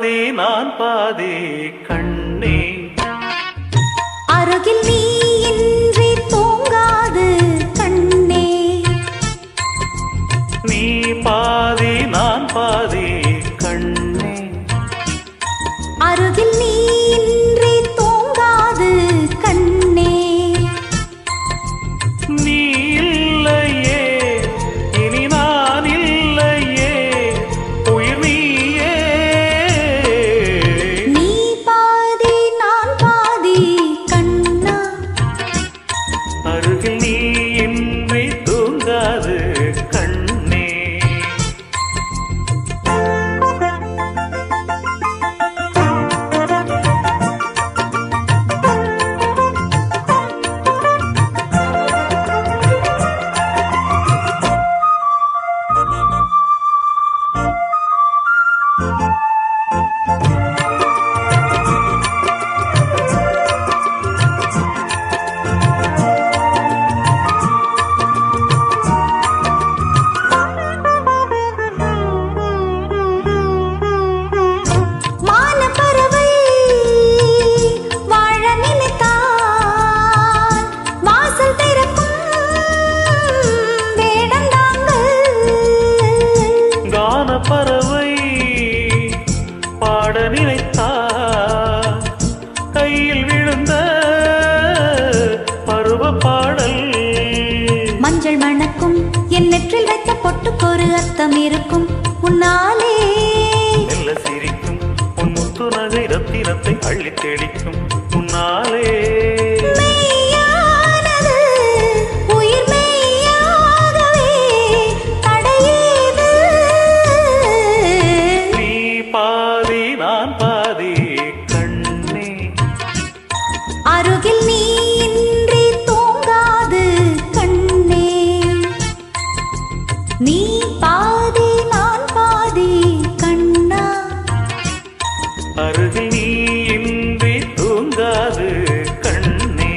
பாதி நான் பாதி கண்ணே அருகில் நீ இன்றி தூங்காது கண்ணே நீ பாதி நான் பாதி கண்ணே அருகில் நீ இன்றி தூங்காது கண்ணே நீ இல்லையே இனி நான் இல்லையே உயிர் நீயே நீ பாதி நான் பாதி கண்ணா அருகில் நீ இன்றி தூங்காது கண்ணே மானப்பறவை வாழ நினைத்தால் வாசல் திறக்கும் வேடந்தாங்கள் கானப்பறவை பாட நினைத்தார் கையில் விழுந்த பருவ பாடல் மஞ்சள் மணக்கும் என் நெற்றில் வைத்த பொட்டுக்கொரு அர்த்தம் இருக்கும் உன்னாலே மெல்ல சிரிக்கும் உன் முத்து நகை ரத்தினத்தை அள்ளி தெளிக்கும் உன்னாலே மெய்யானது உயிர் மெய்யாகவே தடையேது நீ பாதி நான் பாதி கண்ணே அருகில் நீ இன்றி தூங்காது கண்ணே நீ பாதி நான் பாதி கண்ணா அருகில் நீ இன்றி தூங்காது கண்ணே